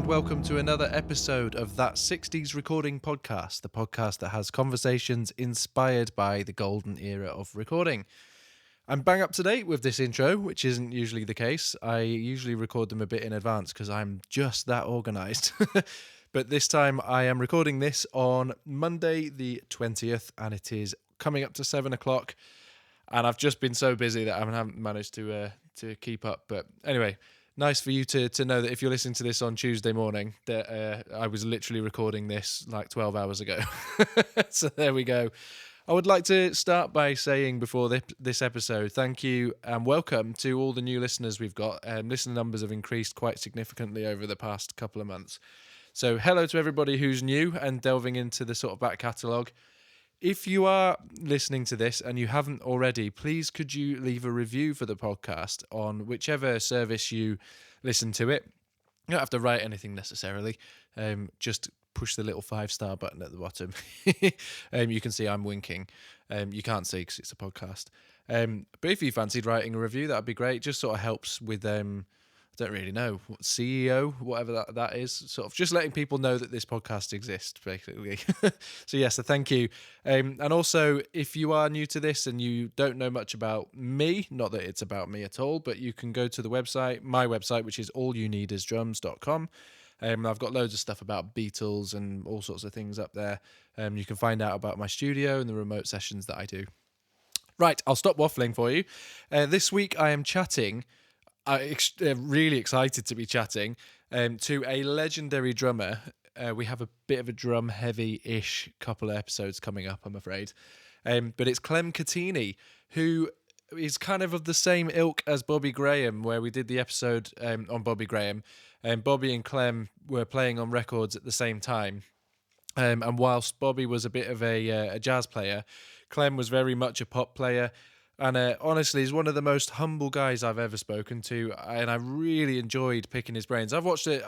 welcome to another episode of That 60s Recording Podcast, the podcast that has conversations inspired by the golden era of recording. I'm bang up to date with this intro, which isn't usually the case. I usually record them a bit in advance because I'm just that organised. But this time I am recording this on Monday the 20th, and it is coming up to 7 o'clock. And I've just been so busy that I haven't managed to keep up. But anyway, nice for you to know that if you're listening to this on Tuesday morning, that I was literally recording this like 12 hours ago. So there we go. I would like to start by saying before this episode, thank you and welcome to all the new listeners we've got. Listener numbers have increased quite significantly over the past couple of months. So hello to everybody who's new and delving into the sort of back catalogue. If you are listening to this and you haven't already, please could you leave a review for the podcast on whichever service you listen to it. You don't have to write anything necessarily. Just push the little 5-star button at the bottom. You can see I'm winking. You can't see because it's a podcast. But if you fancied writing a review, that'd be great. Just sort of helps with I don't really know, CEO, whatever that is, sort of just letting people know that this podcast exists, basically. So thank you. And also, if you are new to this and you don't know much about me, not that it's about me at all, but you can go to the website, my website, which is allyouneedisdrums.com. I've got loads of stuff about Beatles and all sorts of things up there. You can find out about my studio and the remote sessions that I do. Right, I'll stop waffling for you. This week I am chatting... really excited to be chatting to a legendary drummer. We have a bit of a drum-heavy-ish couple of episodes coming up, I'm afraid. But it's Clem Cattini, who is kind of the same ilk as Bobby Graham, where we did the episode on Bobby Graham. Bobby and Clem were playing on records at the same time. And whilst Bobby was a bit of a jazz player, Clem was very much a pop player. And honestly, he's one of the most humble guys I've ever spoken to, and I really enjoyed picking his brains. I've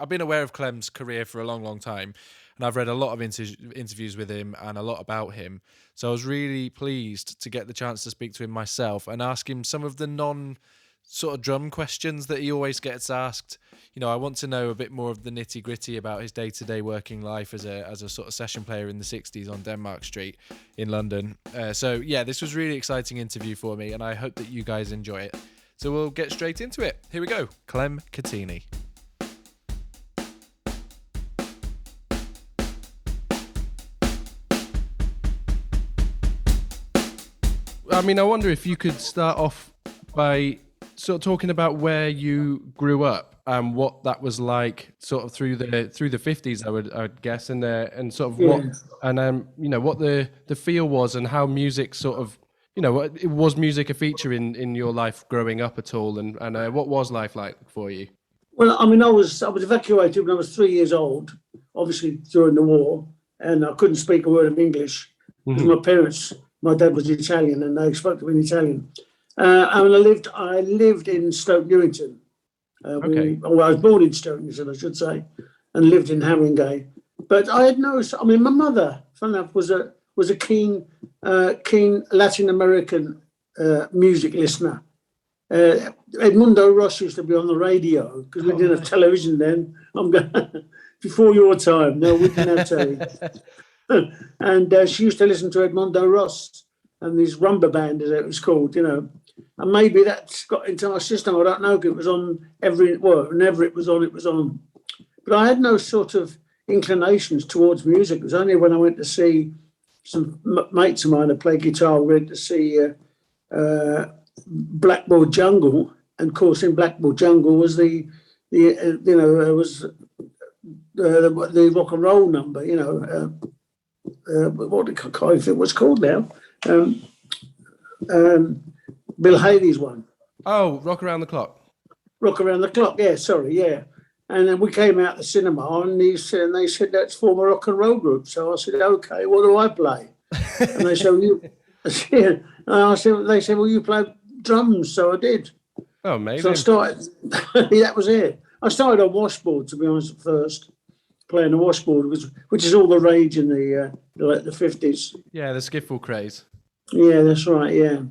been aware of Clem's career for a long, long time, and I've read a lot of interviews with him and a lot about him. So I was really pleased to get the chance to speak to him myself and ask him some of the non-sort of drum questions that he always gets asked. You know, I want to know a bit more of the nitty-gritty about his day-to-day working life as a sort of session player in the 60s on Denmark Street in London. This was a really exciting interview for me, and I hope that you guys enjoy it. So we'll get straight into it. Here we go. Clem Cattini. I mean, I wonder if you could start off by sort of talking about where you grew up and what that was like, sort of through the 50s, I would guess, and sort of what what the feel was and how music sort of, was music a feature in your life growing up at all, and what was life like for you? Well, I mean, I was evacuated when I was 3 years old, obviously during the war, and I couldn't speak a word of English because my dad was Italian and they spoke to me in Italian. And I lived in Stoke Newington. I was born in Stoke Newington, I should say, and lived in Haringey. But I had my mother, fun enough, was a keen Latin American music listener. Edmundo Ross used to be on the radio because we didn't have television then. I'm going before your time. No, we didn't have television. And she used to listen to Edmundo Ross and this rumba band, as it was called, And maybe that's got into my system. I don't know if it was on whenever it was on. But I had no sort of inclinations towards music. It was only when I went to see some mates of mine that play guitar, we went to see Blackboard Jungle. And of course, in Blackboard Jungle was the rock and roll number, what I can't think it was called now. Bill Haley's one. Oh, Rock Around the Clock. Rock Around the Clock, yeah, sorry, yeah. And then we came out the cinema and they said, let's form a rock and roll group. So I said, okay, what do I play? And they said, they said, well, you play drums. So I did. Oh, amazing. So I started, that was it. I started on washboard, to be honest, at first, playing the washboard, which is all the rage in the 50s. Yeah, the skiffle craze. Yeah, that's right, yeah.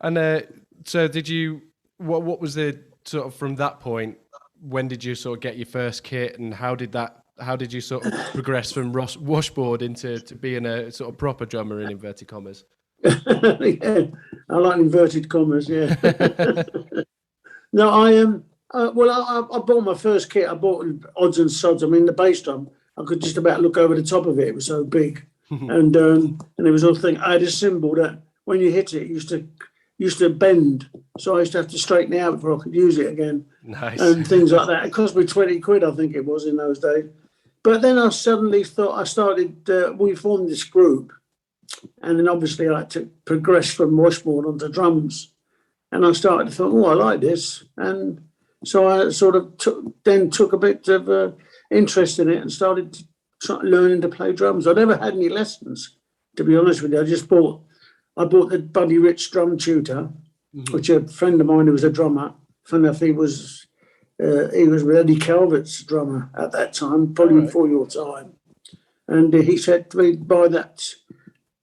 And so did you, what was the sort of, from that point, when did you sort of get your first kit, and how did you sort of progress from washboard into being a sort of proper drummer in inverted commas? Yeah, I like inverted commas. Yeah. No, I bought my first kit. I bought odds and sods. I mean, the bass drum, I could just about look over the top of it. It was so big, and it was all thing. I had a cymbal that when you hit it, used to bend. So I used to have to straighten it out before I could use it again. Nice. And things like that. It cost me 20 quid, I think it was, in those days. But then I suddenly thought we formed this group. And then obviously I had to progress from washboard onto drums. And I started to think, I like this. And so I sort of took a bit of interest in it and started learning to play drums. I never had any lessons, to be honest with you. I bought the Buddy Rich drum tutor, which a friend of mine who was a drummer. Funny enough, he was with Eddie Calvert's drummer at that time, probably before your time. And he said to me, buy that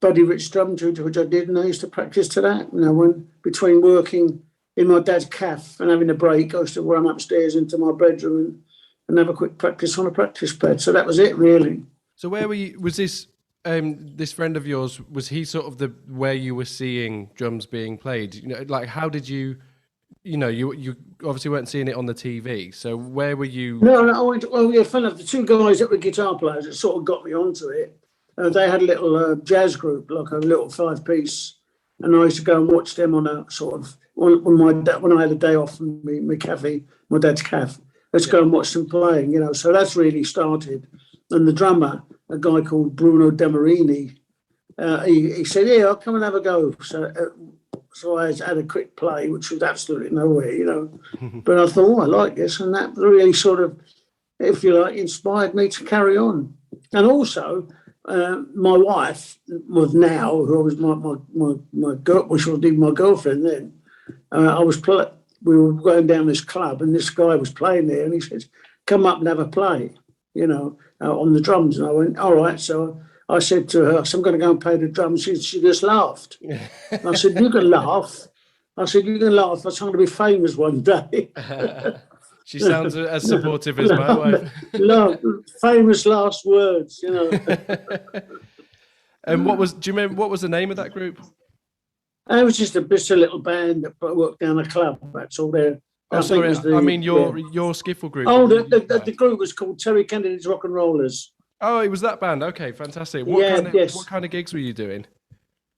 Buddy Rich drum tutor, which I did, and I used to practice to that. When between working in my dad's cafe and having a break, I used to run upstairs into my bedroom and have a quick practice on a practice pad. So that was it, really. So where were you? Was this this friend of yours? Was he sort of where you were seeing drums being played? Like how did you? You obviously weren't seeing it on the TV. So where were you? No, I went. Fun enough, the two guys that were guitar players that sort of got me onto it. They had a little jazz group, like a little 5-piece, and I used to go and watch them on a sort of when I had a day off from my cafe, my dad's cafe. Let's go and watch them playing, So that's really started. And the drummer, a guy called Bruno Demarini, he said, "Yeah, I'll come and have a go." So I had a quick play, which was absolutely nowhere, But I thought, I like this, and that really sort of, if you like, inspired me to carry on. And also, my wife was now, who was my girl, which was even my girlfriend then. We were going down this club, and this guy was playing there, and he said, "Come up and have a play," on the drums. And I went, "All right." So I said to her, "I'm going to go and play the drums." She just laughed. I said, "You can laugh." I said, "You can laugh. I'm trying to be famous one day." She sounds as supportive as my wife. Famous last words, And do you remember what was the name of that group? It was just a little band that worked down a club. That's all there. Oh, sorry. Your skiffle group. Oh, the group was called Terry Kennedy's Rock and Rollers. Oh, it was that band. Okay, fantastic. What kind of gigs were you doing?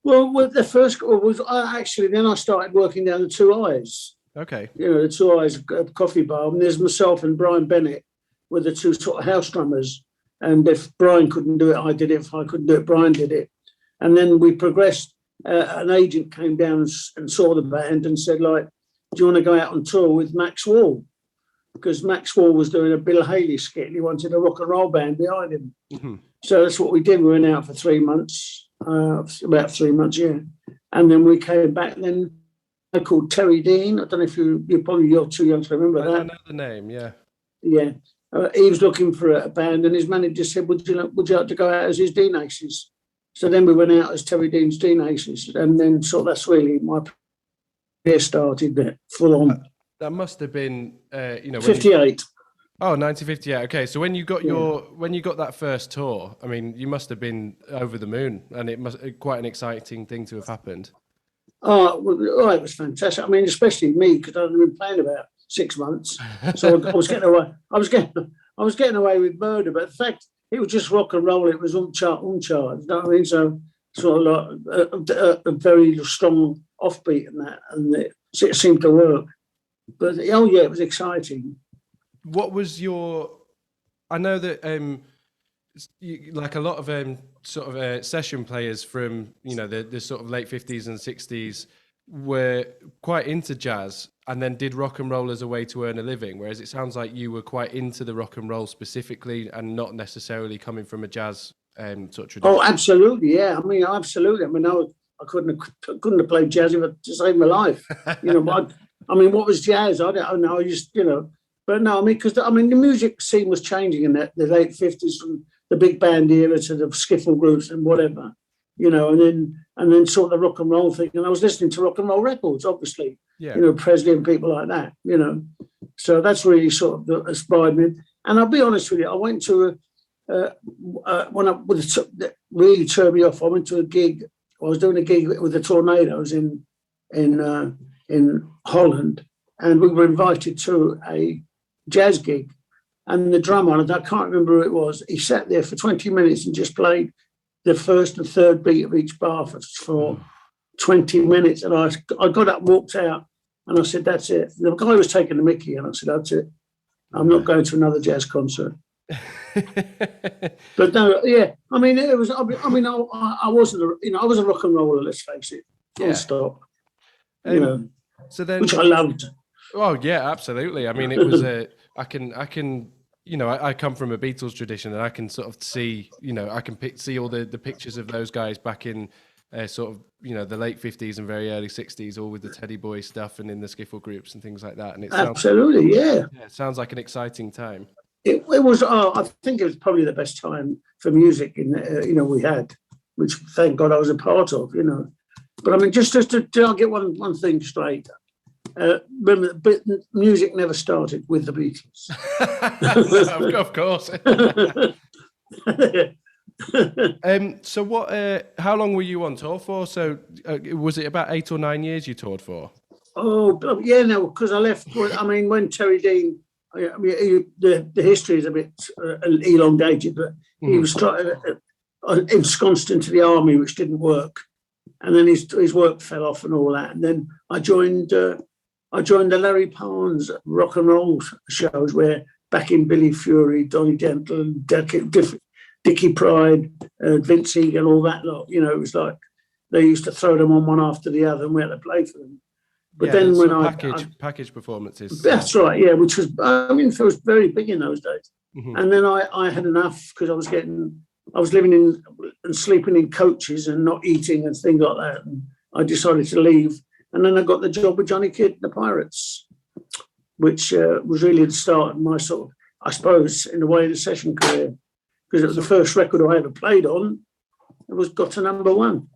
Well, the first was then I started working down the Two Eyes. Okay. The Two Eyes coffee bar. And there's myself and Brian Bennett were the two sort of house drummers. And if Brian couldn't do it, I did it. If I couldn't do it, Brian did it. And then we progressed. An agent came down and saw the band and said, "Do you want to go out on tour with Max Wall?" Because Max Wall was doing a Bill Haley skit and he wanted a rock and roll band behind him. Mm-hmm. So that's what we did. We went out for 3 months, about 3 months, yeah. And then we came back. And then I called Terry Dean. I don't know if you're too young to remember that. I know the name, yeah. Yeah. He was looking for a band, and his manager said, would you like to go out as his Dean Aces? So then we went out as Terry Dean's Dean Aces, and then that's really my career started full on. That must have been, 58. 1958. Okay, so when you got that first tour, I mean, you must have been over the moon, and it must quite an exciting thing to have happened. Oh, it was fantastic. I mean, especially me, because I'd been playing about 6 months, so I was getting away. I was getting away with murder, but in fact, it was just rock and roll. It was uncharted. You know what I mean? So sort of like a very strong offbeat in that, and it seemed to work. But it was exciting. What was your? I know that like a lot of session players from the sort of late 50s and 60s were quite into jazz and then did rock and roll as a way to earn a living, whereas it sounds like you were quite into the rock and roll specifically and not necessarily coming from a jazz sort of tradition. Oh, absolutely, yeah. I mean, absolutely. I mean, I couldn't have played jazz to save my life. But I mean, what was jazz? I don't know. I just, but no, I mean, because the music scene was changing in the late 50s from the big band era to the skiffle groups and whatever. and then sort of the rock and roll thing. And I was listening to rock and roll records, obviously, Presley and people like that, So that's really sort of inspired me. And I'll be honest with you, I went to really turned me off. I went to a gig. I was doing a gig with the Tornadoes in Holland, and we were invited to a jazz gig. And the drummer, I can't remember who it was, he sat there for 20 minutes and just played the first and third beat of each bar for 20 minutes. And I got up, walked out, and I said, that's it. The guy was taking the mickey, and I said, that's it. I'm not going to another jazz concert. But no, yeah. I mean, it was. I wasn't. I was a rock and roller. Let's face it. Full stop. So then, which I loved. Oh yeah, absolutely. I mean, it was I can. I come from a Beatles tradition, and I can sort of see. I can see all the pictures of those guys back in sort of the late 50s and very early 60s, all with the Teddy Boy stuff and in the skiffle groups and things like that. And it absolutely, it sounds like an exciting time. It was. I think it was probably the best time for music we had, which thank God I was a part of. But I mean, just to get one thing straight. Remember, music never started with the Beatles. Of course. So what? How long were you on tour for? So was it about 8 or 9 years you toured for? Oh yeah, no, because I left. I mean, when Terry Dean. The history is a bit elongated, but he was ensconced into the army, which didn't work, and then his work fell off and all that. And then I joined the Larry Parnes rock and roll shows, where back in Billy Fury, Donny Dental, Dickie Pride, Vince Eagle, all that lot. It was like they used to throw them on one after the other, and we had to play for them. But then when package performances. That's right, yeah, which was, it was very big in those days. Mm-hmm. And then I had enough, because I was living in and sleeping in coaches and not eating and things like that. And I decided to leave. And then I got the job with Johnny Kidd and the Pirates, which was really the start of my sort of, I suppose, in a way, the session career. Because it was the first record I ever played on. It was got to #1.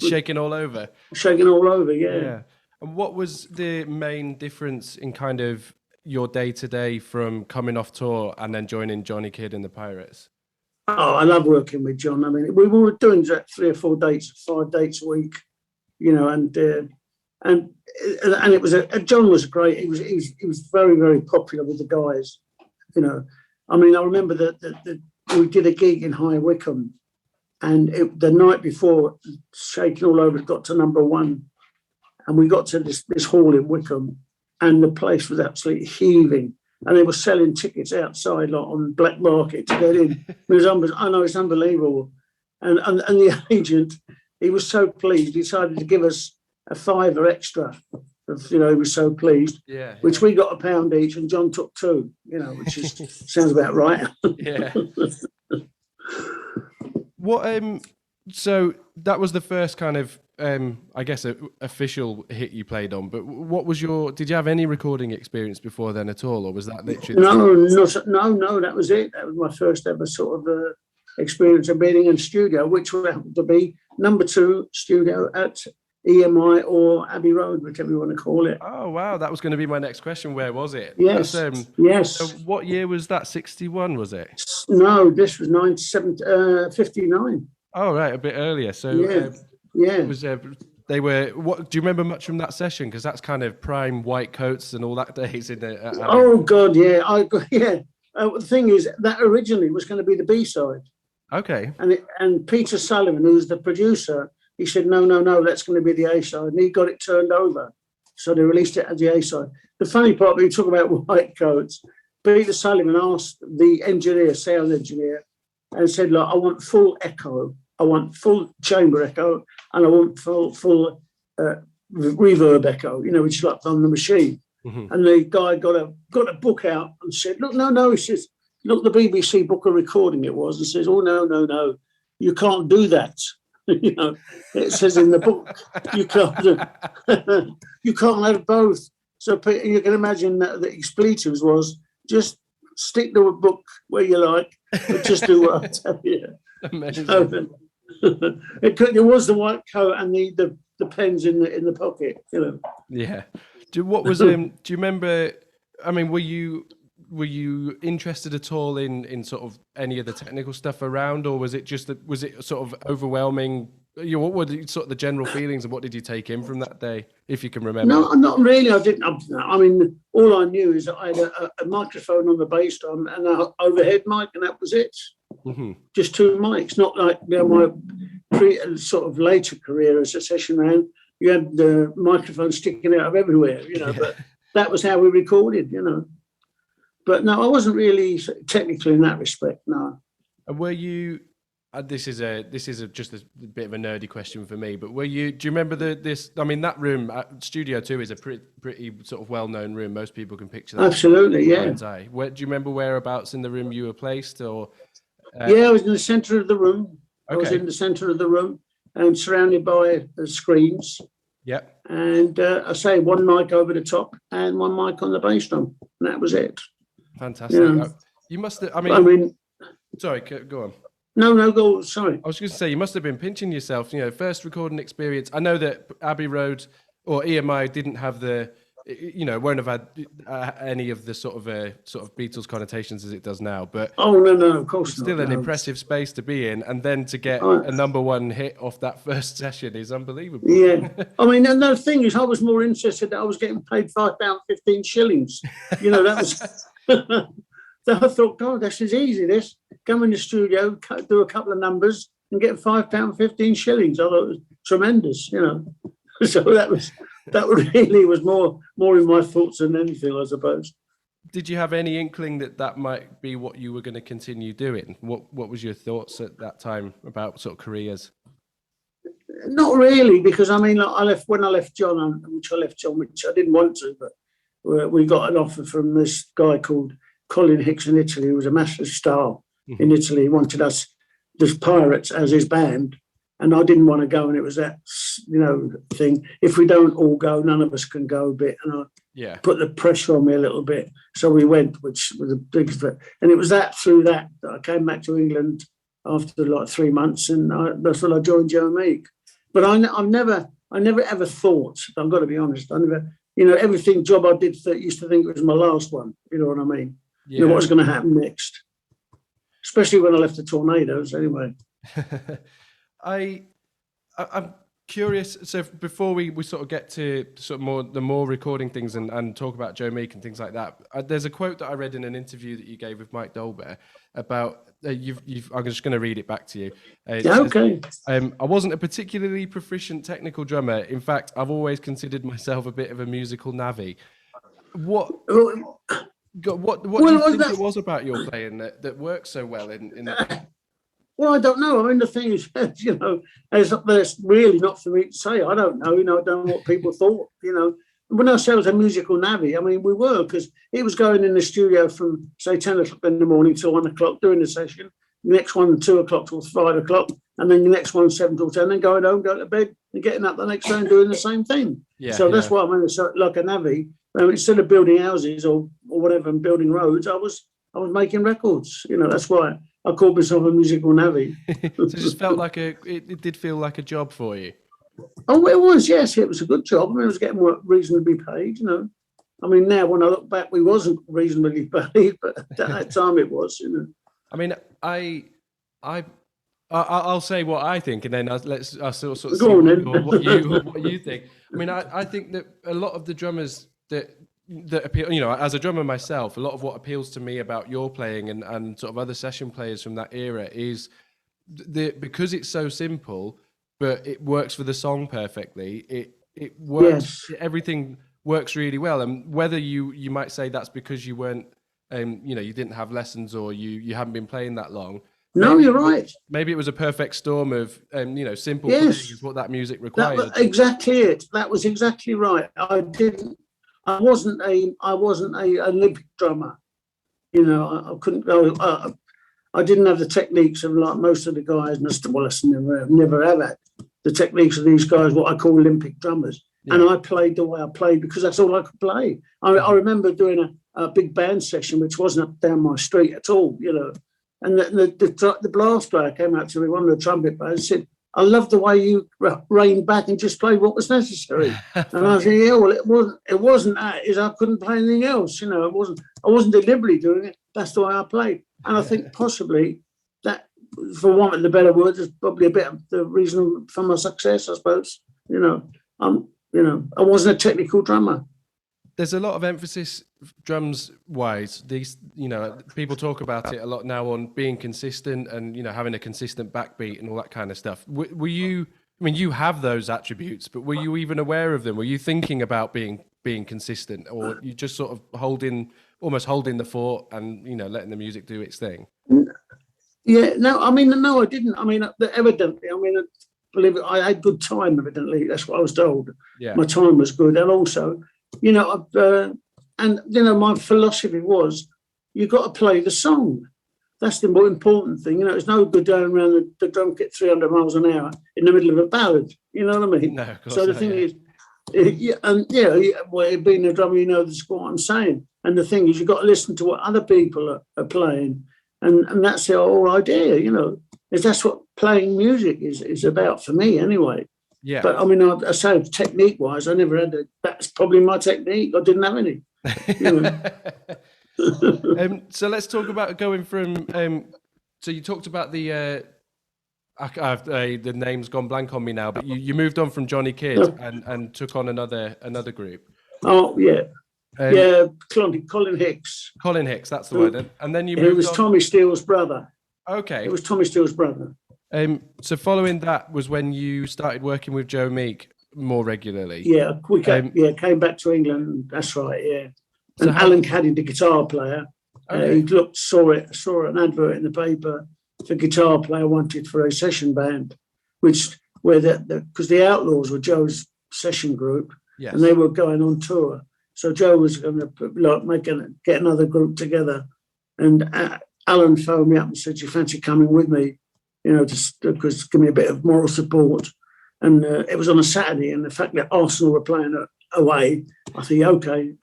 Shaking all over. Shaking all over, yeah. And what was the main difference in kind of your day-to-day from coming off tour and then joining Johnny Kidd and the Pirates? Oh, I love working with John. I mean, we were doing 3 or 4 dates, 5 dates a week, and it was John was great. He was very, very popular with the guys. I mean, I remember that we did a gig in High Wycombe, and the night before, Shaking All Over got to #1. And we got to this hall in Wycombe, and the place was absolutely heaving. And they were selling tickets outside, like on black market, to get in. It's unbelievable. And the agent, he was so pleased, he decided to give us a £5 extra. He was so pleased. Yeah. Which we got £1 each, and John took 2. Which sounds about right. Yeah. What? So that was the first kind of. I guess official hit you played on, but what was did you have any recording experience before then at all, or was that literally? No, that was it. That was my first ever sort of experience of being in studio, which happened to be #2 studio at EMI or Abbey Road, whichever you want to call it. Oh wow, that was going to be my next question. Where was it? Yes, yes. So what year was that? 61, was it? No, this was 59. Oh right, a bit earlier. So yeah. It was. They were. What do you remember much from that session? Because that's kind of prime white coats and all that days in the. Oh God, yeah. The thing is, that originally was going to be the B-side. Okay. And Peter Sullivan, who's the producer, he said, no, that's going to be the A-side, and he got it turned over, so they released it as the A-side. The funny part, when you talk about white coats, Peter Sullivan asked the sound engineer, and said, "Look, I want full echo. I want full chamber echo, and I want full reverb echo, which is like on the machine." Mm-hmm. And the guy got a book out and said, "Look, no." He says, "Look, the BBC book a recording it was," and says, "Oh, no, you can't do that." It says in the book, you can't have both. So you can imagine that the expletives was just stick to a book where you like, but just do what I tell you. Amazing. It was the white coat and the pens in the pocket, you know. Yeah. What was do you remember? I mean, were you interested at all in sort of any of the technical stuff around, or was it sort of overwhelming? What were sort of the general feelings, and what did you take in from that day, if you can remember? No, not really. I didn't. I mean, all I knew is that I had a microphone on the bass drum and an overhead mic, and that was it. Mm-hmm. Just two mics. Not like, you know, my sort of later career as a session man. You had the microphone sticking out of everywhere, you know. Yeah. But that was how we recorded, you know. But no, I wasn't really technical in that respect. No. And were you? This is just a bit of a nerdy question for me, but do you remember this? I mean, that room, Studio 2, is a pretty sort of well-known room. Most people can picture that. Absolutely, yeah. Do you remember whereabouts in the room you were placed, or? Yeah, I was in the centre of the room. Okay. I was in the centre of the room and surrounded by screens. Yep. And I say one mic over the top and one mic on the bass drum, and that was it. Fantastic. Yeah. You must have. I mean, sorry, go on. No, go. Sorry. I was going to say, you must have been pinching yourself. You know, first recording experience. I know that Abbey Road or EMI didn't have the, you know, won't have had any of the sort of Beatles connotations as it does now. But no, of course it's still not, an impressive space to be in, and then to get a #1 hit off that first session is unbelievable. Yeah, I mean, and the thing is, I was more interested that I was getting paid £5.15 shillings. You know, that was. So I thought, God, this is easy. This come in the studio, do a couple of numbers, and get £5.15 shillings. I thought it was tremendous, you know. So that really was more in my thoughts than anything, I suppose. Did you have any inkling that might be what you were going to continue doing? What was your thoughts at that time about sort of careers? Not really, because I mean, when I left John, which I didn't want to, but we got an offer from this guy called Colin Hicks in Italy, who was a massive star in Italy. He wanted us, the Pirates, as his band, and I didn't want to go. And it was that, you know, thing. If we don't all go, none of us can go a bit. And I put the pressure on me a little bit. So we went, which was a big threat. And it was through that I came back to England after like 3 months, and that's when I joined Joe Meek. But I never ever thought, I've got to be honest, I never, you know, everything job I did used to think it was my last one. You know what I mean? Yeah. You know, what was going to happen next, especially when I left the Tornadoes. Anyway, I'm curious. So before we sort of get to sort of the more recording things and talk about Joe Meek and things like that, there's a quote that I read in an interview that you gave with Mike Dolbear about I'm just going to read it back to you. Okay. I wasn't a particularly proficient technical drummer. In fact, I've always considered myself a bit of a musical navvy. What do you think it was about your playing that worked so well in Well, I don't know. I mean, the thing is, you know, that's really not for me to say. I don't know. You know, I don't know what people thought. You know, when I say I was a musical navvy, I mean, we were, because it was going in the studio from, say, 10 o'clock in the morning till 1 o'clock doing the session. The next one, 2 o'clock till 5 o'clock. And then the next one, 7 till 10, then going home, going to bed and getting up the next day and doing the same thing. So that's why I mean, it's like a navvy. Instead of building houses or whatever and building roads, I was making records. You know, that's why I called myself a musical navvy. So it just felt like it did feel like a job for you. Oh, it was, yes. It was a good job. I mean, I was getting reasonably paid, you know. I mean, now when I look back, we wasn't reasonably paid, but at that time it was, you know. I mean, I'll say what I think, and then I'll sort of see what you think. I mean, I think that a lot of the drummers that appeal, you know, as a drummer myself, a lot of what appeals to me about your playing and sort of other session players from that era is because it's so simple, but it works for the song perfectly. It works. Yes. Everything works really well, and whether you might say that's because you weren't, you know, you didn't have lessons or you haven't been playing that long. No, you're right. Maybe it was a perfect storm of, you know, simple playing is what that music required. Exactly it. That was exactly right. I wasn't a Olympic drummer. You know, I couldn't go. I didn't have the techniques of like most of the guys, and never have had the techniques of these guys, what I call Olympic drummers. Yeah. And I played the way I played because that's all I could play. I remember doing a big band session, which wasn't up down my street at all, you know. And the blast player came out to me, one of the trumpet players, and said, I love the way you reined back and just played what was necessary. And I said, yeah, well, it wasn't that, is I couldn't play anything else. You know, I wasn't deliberately doing it. That's the way I played. And I think possibly that, for want of the better words, is probably a bit of the reason for my success, I suppose. You know, I wasn't a technical drummer. There's a lot of emphasis drums wise. These, you know, people talk about it a lot now on being consistent and, you know, having a consistent backbeat and all that kind of stuff. Were you, I mean, you have those attributes, but were you even aware of them? Were you thinking about being consistent, or you just sort of almost holding the fort and, you know, letting the music do its thing? Yeah, no, I mean, no, I didn't. I mean, evidently, I mean, believe it, I had good time, evidently. That's what I was told. Yeah. My time was good. And also, you know, my philosophy was, you got to play the song. That's the more important thing. You know, it's no good going around the drum kit 300 miles an hour in the middle of a ballad. You know what I mean? No, of course so the not, thing yeah. is, well, being a drummer, you know, that's what I'm saying. And the thing is, you've got to listen to what other people are playing. And that's the whole idea, you know, is that's what playing music is about for me anyway. Yeah. But I mean, I say technique-wise, I never had that's probably my technique. I didn't have any. You know. So let's talk about going from. So you talked about the name's gone blank on me now, but you moved on from Johnny Kidd and took on another group. Oh yeah. Colin Hicks. Colin Hicks, that's the one. And then you moved on. It was Tommy Steele's brother. Okay. It was Tommy Steele's brother. So following that was when you started working with Joe Meek more regularly. Yeah, we came back to England. That's right. Yeah. And Alan Caddy, the guitar player, he saw an advert in the paper for guitar player wanted for a session band, because the Outlaws were Joe's session group, yes, and they were going on tour. So Joe was going to get another group together, and Alan phoned me up and said, "You fancy coming with me? You know, just because give me a bit of moral support." And it was on a Saturday, and the fact that Arsenal were playing away, I thought, okay.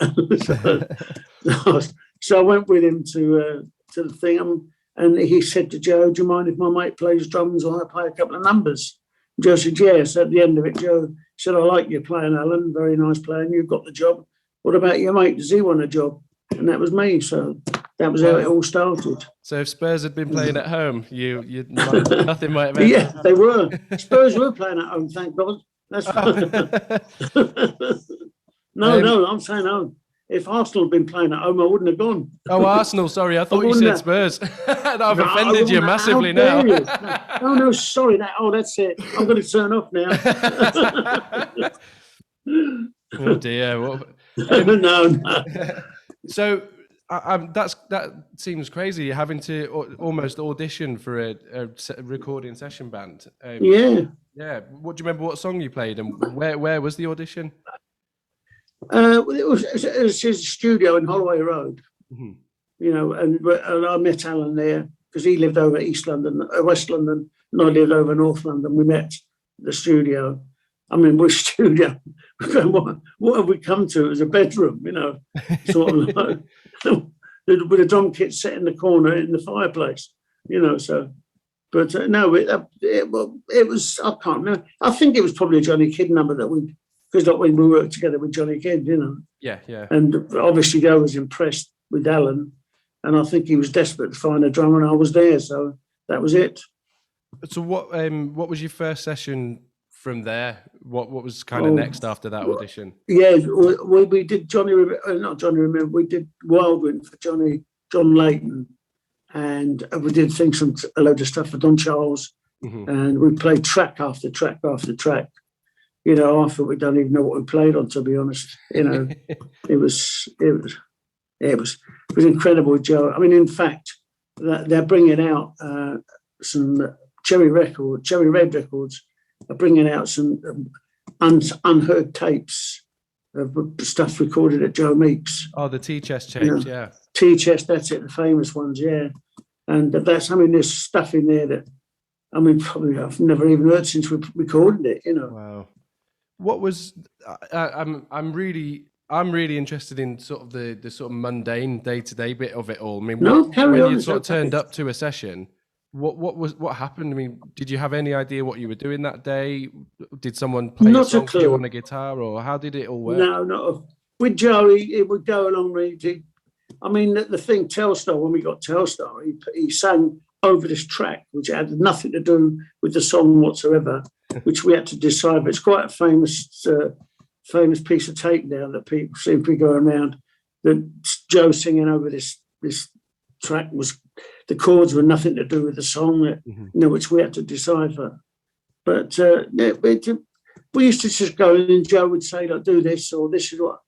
So I went with him to the thing, and he said to Joe, "Do you mind if my mate plays drums or I play a couple of numbers?" And Joe said, "Yes." At the end of it, Joe said, "I like you playing, Alan. Very nice playing. You've got the job. What about your mate? Does he want a job?" And that was me. So that was how it all started. So if Spurs had been playing at home, nothing might have happened. Yeah, they were. Spurs were playing at home, thank God. That's No, I'm saying home. If Arsenal had been playing at home, I wouldn't have gone. Oh, Arsenal, sorry. I thought you said Spurs. I've offended you massively now. No, sorry. That's it. I'm going to turn off now. Oh, dear. No. So that seems crazy, having to almost audition for a recording session band. Yeah. What do you remember? What song you played, and where was the audition? It was his studio in Holloway Road. Mm-hmm. You know, and I met Alan there because he lived over West London, and I lived over North London. We met at the studio. I mean, we're studio. What have we come to? It was a bedroom, you know, sort of like, with a drum kit set in the corner in the fireplace, you know. So, but no, it was. I can't remember. I think it was probably a Johnny Kidd number because like when we worked together with Johnny Kidd, you know. Yeah. And obviously, Joe was impressed with Alan, and I think he was desperate to find a drummer, and I was there, so that was it. So what was your first session? From there, what was kind of next after that audition? Yeah, we did we did Wildwind for John Layton, and we did a load of stuff for Don Charles, mm-hmm, and we played track after track after track. You know, I thought we don't even know what we played on, to be honest. You know, it was incredible, Joe. I mean, in fact, they're bringing out some Cherry Red records. Are bringing out some unheard tapes of stuff recorded at Joe Meek's. Oh, the T-chest tapes, yeah. T-chest, that's it, the famous ones, yeah. And there's stuff in there that, I mean, probably I've never even heard since we recorded it, you know. Wow. What was, I I'm really interested in sort of the sort of mundane day-to-day bit of it all. I mean, carry on, you it's sort of okay. turned up to a session, what happened? I mean, did you have any idea what you were doing that day? Did someone play a Not a song for you clue. on a guitar, or how did it all work? No, not with Joe. He would go along. I mean, the thing Telstar, when we got Telstar, he sang over this track, which had nothing to do with the song whatsoever, which we had to decipher. It's quite a famous piece of tape now that people seem to be going around. That Joe singing over this track was, the chords were nothing to do with the song, which we had to decipher. But we used to just go in and Joe would say, like, do this or this is what,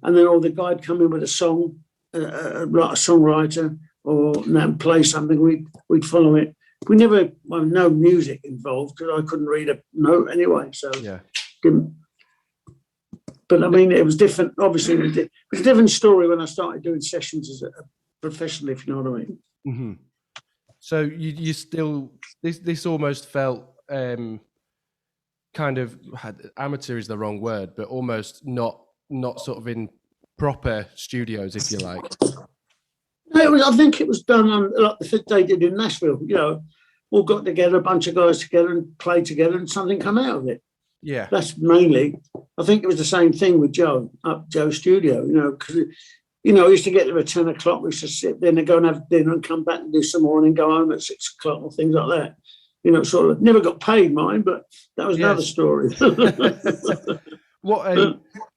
and then the guy'd come in with a song, like a songwriter, or play something. We'd follow it. We never, no music involved because I couldn't read a note anyway. So yeah. But I mean, it was different. Obviously, it was a different story when I started doing sessions as a professional, if you know what I mean. Mm-hmm. So you still, this almost felt kind of, amateur is the wrong word, but almost not sort of in proper studios, if you like. No, I think it was done on like the thing they did in Nashville. All got together, a bunch of guys together, and played together, and something come out of it. Yeah, that's mainly. I think it was the same thing with Joe up Joe's studio. Because I used to get there at 10 o'clock. We used to sit there and go and have dinner and come back and do some more, and then go home at 6 o'clock or things like that. Sort of never got paid mine, but that was another story.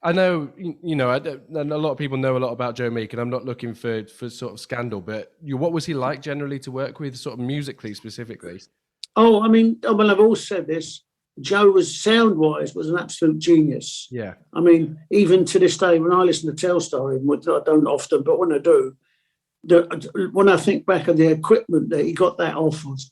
I know, and a lot of people know a lot about Joe Meek, and I'm not looking for sort of scandal, but what was he like generally to work with, sort of musically specifically? Oh, I mean, I've always said this. Joe was sound-wise was an absolute genius. Yeah. I mean, even to this day, when I listen to Telstar, which I don't often, but when I do, when I think back of the equipment that he got that off was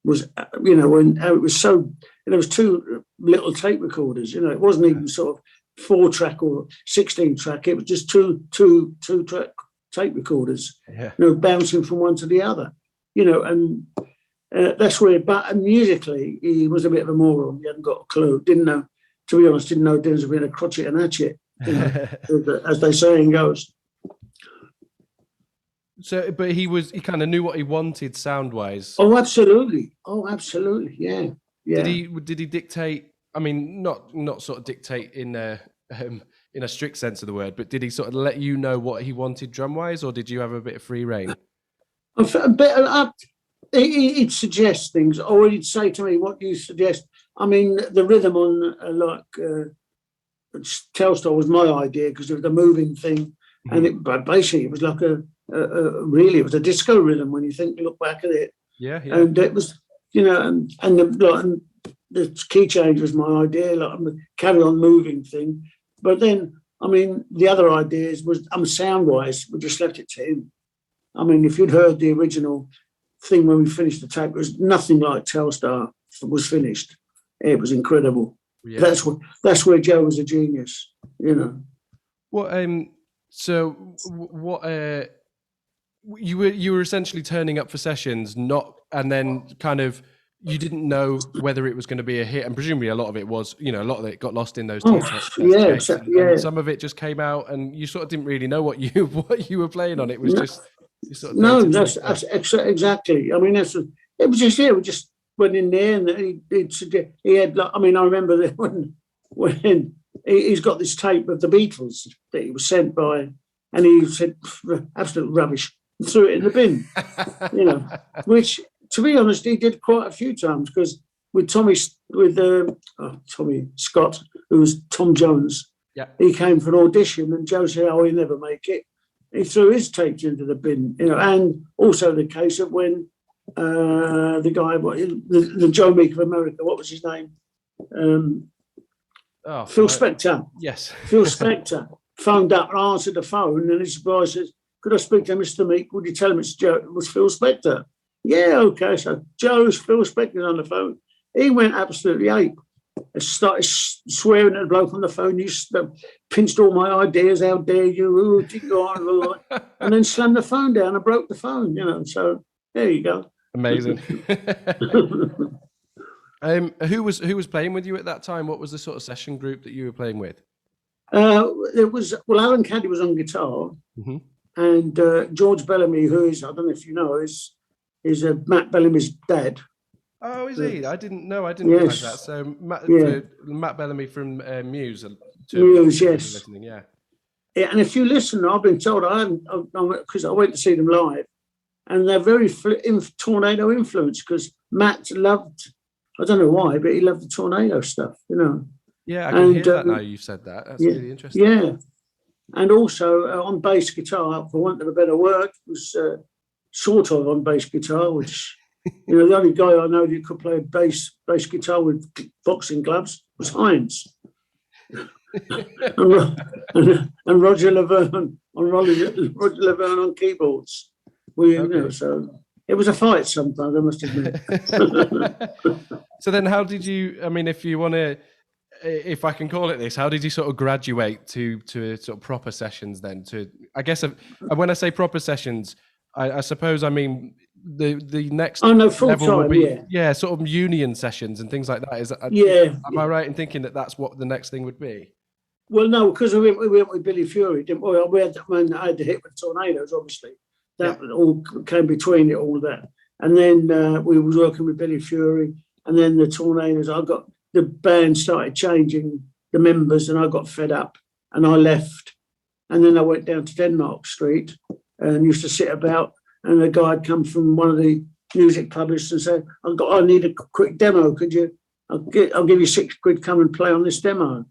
when it was so, there was 2 little tape recorders. It wasn't even sort of 4-track or 16-track. It was just two-track tape recorders. Yeah. Bouncing from one to the other. And. That's weird, but musically, he was a bit of a moron. He hadn't got a clue. Didn't know the difference between a crotchet and a hatchet, as they say in Ghost. So, but he kind of knew what he wanted sound-wise. Oh, absolutely. Yeah. Did he dictate? I mean, not sort of dictate in a strict sense of the word, but did he sort of let you know what he wanted drum-wise, or did you have a bit of free reign? A bit. He'd suggest things, or he'd say to me, "What do you suggest?" I mean, the rhythm on Telstar was my idea because it was a moving thing, and but basically it was like it was a disco rhythm when you look back at it. Yeah. And it was, and the key change was my idea, like a carry on moving thing. But then, I mean, the other ideas was, sound wise, we just left it to him. I mean, if you'd heard the original thing when we finished the tape, it was nothing like Telstar was finished. It was incredible. Yeah. That's where Joe was a genius, What you were essentially turning up for sessions, and then kind of you didn't know whether it was going to be a hit, and presumably a lot of it was, a lot of it got lost in those tapes. And some of it just came out, and you sort of didn't really know what you were playing on. It was just. Sort of that's exactly. I mean, it was just we just went in there, and he had. I mean, I remember that when he's got this tape of the Beatles that he was sent by, and he said absolute rubbish, and threw it in the bin. Which, to be honest, he did quite a few times because with Tommy Scott, who was Tom Jones, he came for an audition, and Joe said, "Oh, he'll never make it." He threw his tapes into the bin, and also the case of when the guy, the Joe Meek of America, what was his name? Phil Spector. Yes. Phil Spector phoned up and answered the phone, and his boy says, "Could I speak to Mr. Meek? Would you tell him it was Phil Spector?" "Yeah, okay." So Phil Spector's on the phone. He went absolutely ape. Started swearing at the bloke on the phone. You pinched all my ideas. How dare you? And then slammed the phone down and broke the phone. So there you go. Amazing. Who was playing with you at that time? What was the sort of session group that you were playing with? It was, well, Alan Caddy was on guitar, Mm-hmm. and George Bellamy, who is, I don't know if you know, is Matt Bellamy's dad. Oh, is he? I didn't know. I didn't realize that. Yes, So yeah, Matt Bellamy from Muse, to Muse, people yes. listening, yeah. Yeah, and if you listen, I've been told because I went to see them live, and they're very Tornado influenced because Matt loved, I don't know why, but he loved the Tornado stuff, you know. Yeah, I can hear that now you've said that. That's Yeah, really interesting. yeah. And also on bass guitar, for want of a better word, was sort of on bass guitar, which, you know, the only guy I know that could play bass guitar with boxing gloves was Hines. and Roger Laverne on keyboards. You know, so it was a fight sometimes, I must admit. So then how did you, I mean, if you want to, if I can call it this, how did you sort of graduate to sort of proper sessions then? I guess when I say proper sessions, I suppose I mean the next full level time, will be sort of union sessions and things like that. Am I right in thinking that that's what the next thing would be? Well, no, because we went with Billy Fury, didn't we? I had the hit with Tornadoes, obviously. That all came between it, all that. And then we was working with Billy Fury, and then the Tornadoes. The band started changing the members, and I got fed up, and I left. And then I went down to Denmark Street and used to sit about, and a guy had come from one of the music publishers and said, I need a quick demo. Could you? I'll give you £6, come and play on this demo.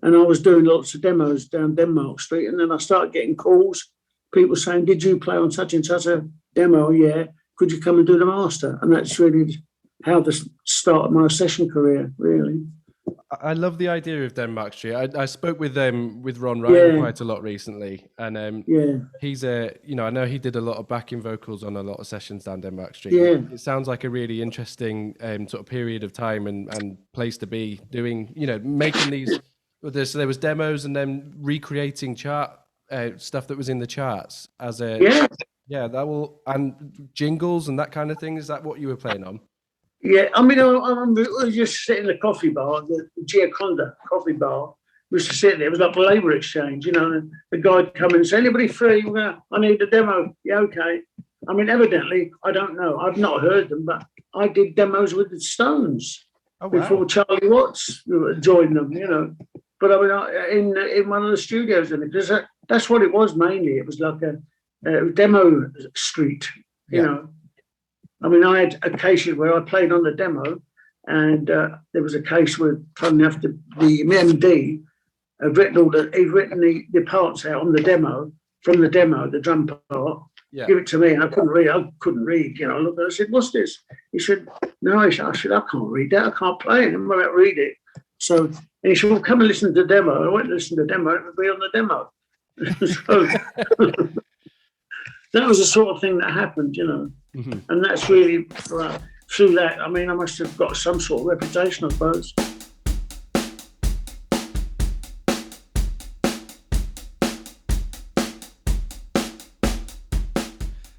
And I was doing lots of demos down Denmark Street. And then I started getting calls, people saying, did you play on such and such a demo? Yeah. Could you come and do the master? And that's really how the start of my session career, really. I love the idea of Denmark Street. I spoke with Ron Ryan quite a lot recently. And he's I know he did a lot of backing vocals on a lot of sessions down Denmark Street. Yeah. It sounds like a really interesting sort of period of time and place to be doing, making these. So there was demos and then recreating chart stuff that was in the charts as a and jingles and that kind of thing. Is that what you were playing on? Yeah, I mean, I remember we just sitting in the coffee bar, the Giaconda coffee bar. We used to sit there. It was like a labour exchange, and the guy'd come in and say, anybody free? I need a demo. Yeah, okay. I mean, evidently, I don't know. I've not heard them, but I did demos with the Stones before Charlie Watts joined them, But I mean, in one of the studios, because that's what it was mainly. It was like a demo street, you know. I mean, I had occasions where I played on the demo, and there was a case where, funny enough, the MD had written the parts out on the demo, from the demo, the drum part. Yeah. Give it to me, and I couldn't read. I looked at it, I said, what's this? He said, no. I said, I can't read that. I can't play it. I'm about to read it. So, and he said, well, come and listen to the demo. I went to listen to the demo. It would be on the demo. So that was the sort of thing that happened, Mm-hmm. And that's really, through that, I mean, I must have got some sort of reputation, I suppose.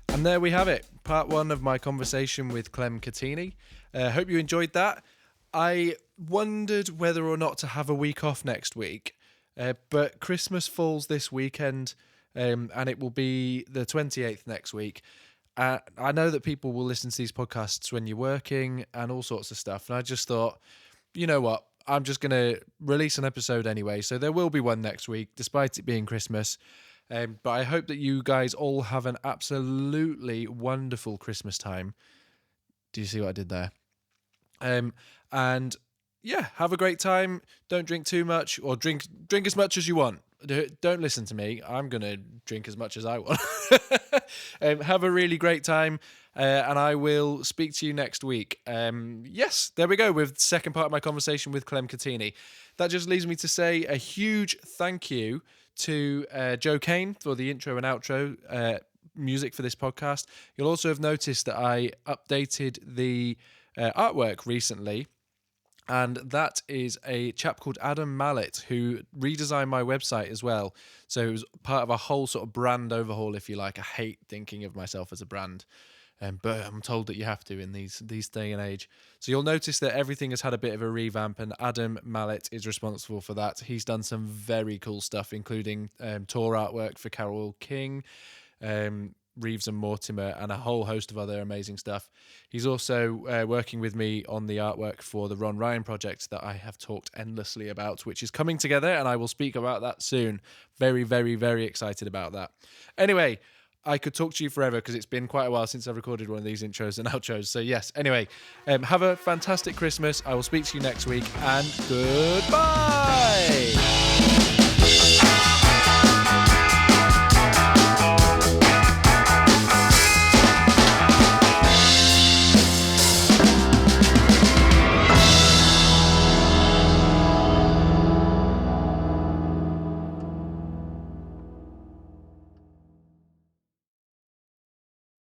And there we have it, part one of my conversation with Clem Cattini. Hope you enjoyed that. I wondered whether or not to have a week off next week, but Christmas falls this weekend, and it will be the 28th next week. I know that people will listen to these podcasts when you're working and all sorts of stuff, and I just thought, you know what, I'm just going to release an episode anyway, so there will be one next week, despite it being Christmas. But I hope that you guys all have an absolutely wonderful Christmas time. Do you see what I did there? And yeah, have a great time. Don't drink too much, or drink as much as you want. Don't listen to me. I'm going to drink as much as I want. Have a really great time, and I will speak to you next week. Yes, there we go with the second part of my conversation with Clem Cattini. That just leaves me to say a huge thank you to Joe Kane for the intro and outro music for this podcast. You'll also have noticed that I updated the artwork recently, and that is a chap called Adam Mallet who redesigned my website as well. So it was part of a whole sort of brand overhaul, if you like. I hate thinking of myself as a brand. But I'm told that you have to in these day and age. So you'll notice that everything has had a bit of a revamp, and Adam Mallet is responsible for that. He's done some very cool stuff, including tour artwork for Carole King, Reeves and Mortimer, and a whole host of other amazing stuff. He's also working with me on the artwork for the Ron Ryan project that I have talked endlessly about, which is coming together, and I will speak about that soon. Very, very, very excited about that. Anyway, I could talk to you forever because it's been quite a while since I've recorded one of these intros and outros. So yes, anyway, have a fantastic Christmas. I will speak to you next week, and goodbye.